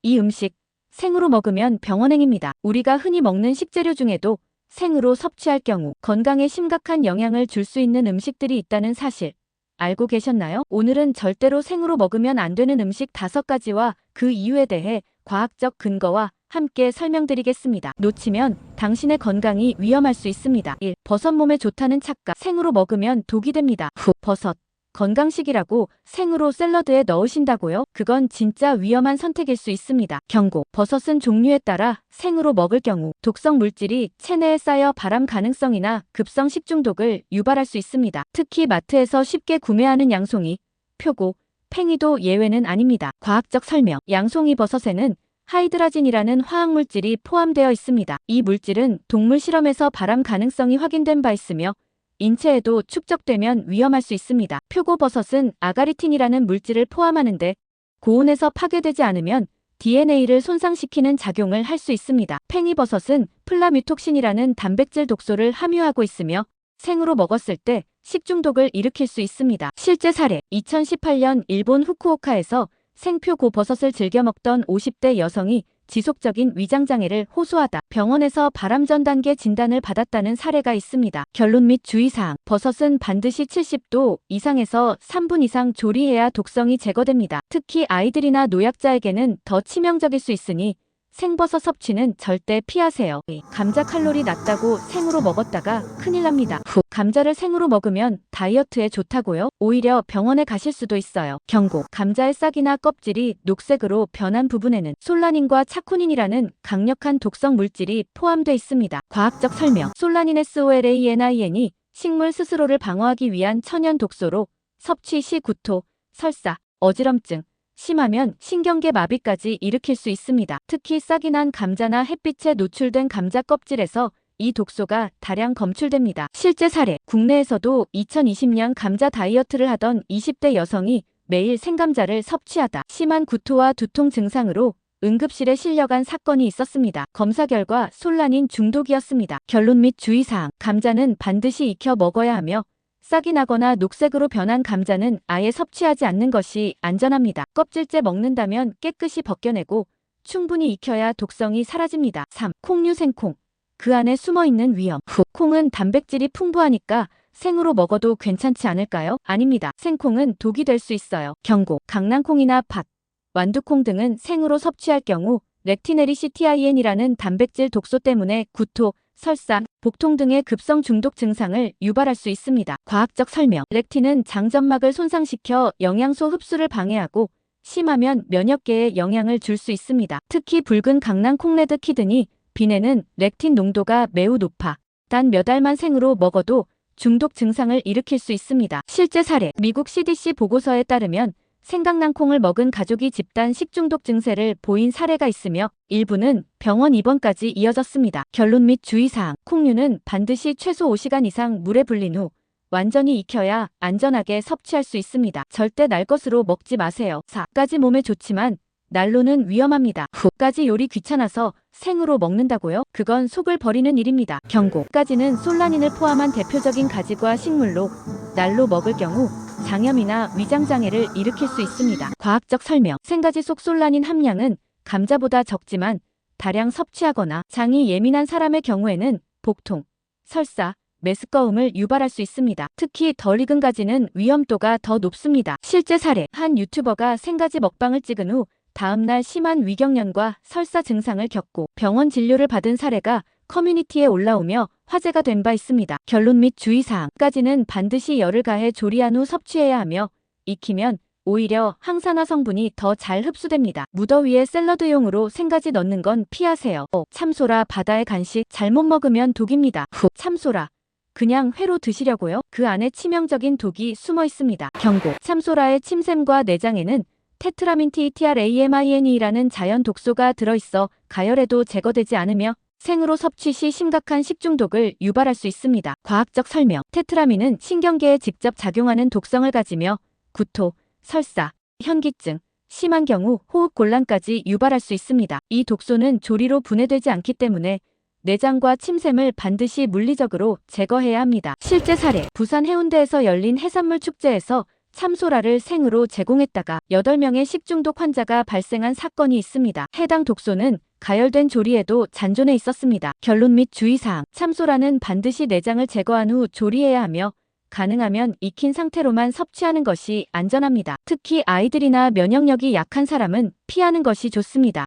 이 음식 생으로 먹으면 병원행입니다. 우리가 흔히 먹는 식재료 중에도 생으로 섭취할 경우 건강에 심각한 영향을 줄 수 있는 음식들이 있다는 사실 알고 계셨나요? 오늘은 절대로 생으로 먹으면 안 되는 음식 5가지와 그 이유에 대해 과학적 근거와 함께 설명드리겠습니다. 놓치면 당신의 건강이 위험할 수 있습니다. 1. 버섯 몸에 좋다는 착각. 생으로 먹으면 독이 됩니다. 버섯. 건강식이라고 생으로 샐러드에 넣으신다고요? 그건 진짜 위험한 선택일 수 있습니다. 경고. 버섯은 종류에 따라 생으로 먹을 경우 독성 물질이 체내에 쌓여 발암 가능성이나 급성 식중독을 유발할 수 있습니다. 특히 마트에서 쉽게 구매하는 양송이, 표고, 팽이도 예외는 아닙니다. 과학적 설명. 양송이 버섯에는 하이드라진이라는 화학물질이 포함되어 있습니다. 이 물질은 동물 실험에서 발암 가능성이 확인된 바 있으며 인체에도 축적되면 위험할 수 있습니다. 표고버섯은 아가리틴이라는 물질을 포함하는데 고온에서 파괴되지 않으면 DNA를 손상시키는 작용을 할 수 있습니다. 팽이버섯은 플라뮤톡신이라는 단백질 독소를 함유하고 있으며 생으로 먹었을 때 식중독을 일으킬 수 있습니다. 실제 사례. 2018년 일본 후쿠오카에서 생표고 버섯을 즐겨 먹던 50대 여성이 지속적인 위장장애를 호소하다 병원에서 발암 전 단계 진단을 받았다는 사례가 있습니다. 결론 및 주의사항. 버섯은 반드시 70도 이상에서 3분 이상 조리해야 독성이 제거됩니다. 특히 아이들이나 노약자에게는 더 치명적일 수 있으니 생버섯 섭취는 절대 피하세요. 감자 칼로리 낮다고 생으로 먹었다가 큰일 납니다. 감자를 생으로 먹으면 다이어트에 좋다고요? 오히려 병원에 가실 수도 있어요. 경고. 감자의 싹이나 껍질이 녹색으로 변한 부분에는 솔라닌과 차코닌이라는 강력한 독성 물질이 포함되어 있습니다. 과학적 설명. 솔라닌의 SOLANIN이 식물 스스로를 방어하기 위한 천연 독소로 섭취 시 구토, 설사, 어지럼증, 심하면 신경계 마비까지 일으킬 수 있습니다. 특히 싹이 난 감자나 햇빛에 노출된 감자 껍질에서 이 독소가 다량 검출됩니다. 실제 사례. 국내에서도 2020년 감자 다이어트를 하던 20대 여성이 매일 생감자를 섭취하다 심한 구토와 두통 증상으로 응급실에 실려간 사건이 있었습니다. 검사 결과 솔라닌 중독이었습니다. 결론 및 주의사항. 감자는 반드시 익혀 먹어야 하며 싹이 나거나 녹색으로 변한 감자는 아예 섭취하지 않는 것이 안전합니다. 껍질째 먹는다면 깨끗이 벗겨내고 충분히 익혀야 독성이 사라집니다. 3. 콩류 생콩. 그 안에 숨어있는 위험. 콩은 단백질이 풍부하니까 생으로 먹어도 괜찮지 않을까요? 아닙니다. 생콩은 독이 될 수 있어요. 경고. 강낭콩이나 팥, 완두콩 등은 생으로 섭취할 경우 렉티네리시티아인이라는 단백질 독소 때문에 구토, 설사, 복통 등의 급성 중독 증상을 유발할 수 있습니다. 과학적 설명. 렉틴은 장점막을 손상시켜 영양소 흡수를 방해하고 심하면 면역계에 영향을 줄 수 있습니다. 특히 붉은 강낭콩 레드 키드니 빈에는 렉틴 농도가 매우 높아 단 몇 알만 생으로 먹어도 중독 증상을 일으킬 수 있습니다. 실제 사례. 미국 CDC 보고서에 따르면 생강낭콩을 먹은 가족이 집단 식중독 증세를 보인 사례가 있으며 일부는 병원 입원까지 이어졌습니다. 결론 및 주의사항. 콩류는 반드시 최소 5시간 이상 물에 불린 후 완전히 익혀야 안전하게 섭취할 수 있습니다. 절대 날 것으로 먹지 마세요. 4까지 몸에 좋지만 날로는 위험합니다. 9까지 요리 귀찮아서 생으로 먹는다고요? 그건 속을 버리는 일입니다. 경고. 9까지는 솔라닌을 포함한 대표적인 가지과 식물로 날로 먹을 경우 장염이나 위장장애를 일으킬 수 있습니다. 과학적 설명. 생가지 속 솔라닌 함량은 감자보다 적지만 다량 섭취하거나 장이 예민한 사람의 경우에는 복통, 설사, 메스꺼움을 유발할 수 있습니다. 특히 덜 익은 가지는 위험도가 더 높습니다. 실제 사례. 한 유튜버가 생가지 먹방을 찍은 후 다음날 심한 위경련과 설사 증상을 겪고 병원 진료를 받은 사례가 커뮤니티에 올라오며 화제가 된 바 있습니다. 결론 및 주의사항. 까지는 반드시 열을 가해 조리한 후 섭취해야 하며 익히면 오히려 항산화 성분이 더 잘 흡수됩니다. 무더위에 샐러드용으로 생가지 넣는 건 피하세요. 참소라 바다의 간식. 잘못 먹으면 독입니다. 참소라. 그냥 회로 드시려고요? 그 안에 치명적인 독이 숨어 있습니다. 경고. 참소라의 침샘과 내장에는 테트라민TTRAMINE라는 자연 독소가 들어있어 가열해도 제거되지 않으며 생으로 섭취 시 심각한 식중독을 유발할 수 있습니다. 과학적 설명. 테트라민은 신경계에 직접 작용하는 독성을 가지며 구토, 설사, 현기증, 심한 경우 호흡곤란까지 유발할 수 있습니다. 이 독소는 조리로 분해되지 않기 때문에 내장과 침샘을 반드시 물리적으로 제거해야 합니다. 실제 사례. 부산 해운대에서 열린 해산물 축제에서 참소라를 생으로 제공했다가 8명의 식중독 환자가 발생한 사건이 있습니다. 해당 독소는 가열된 조리에도 잔존해 있었습니다. 결론 및 주의사항. 참소라는 반드시 내장을 제거한 후 조리해야 하며 가능하면 익힌 상태로만 섭취하는 것이 안전합니다. 특히 아이들이나 면역력이 약한 사람은 피하는 것이 좋습니다.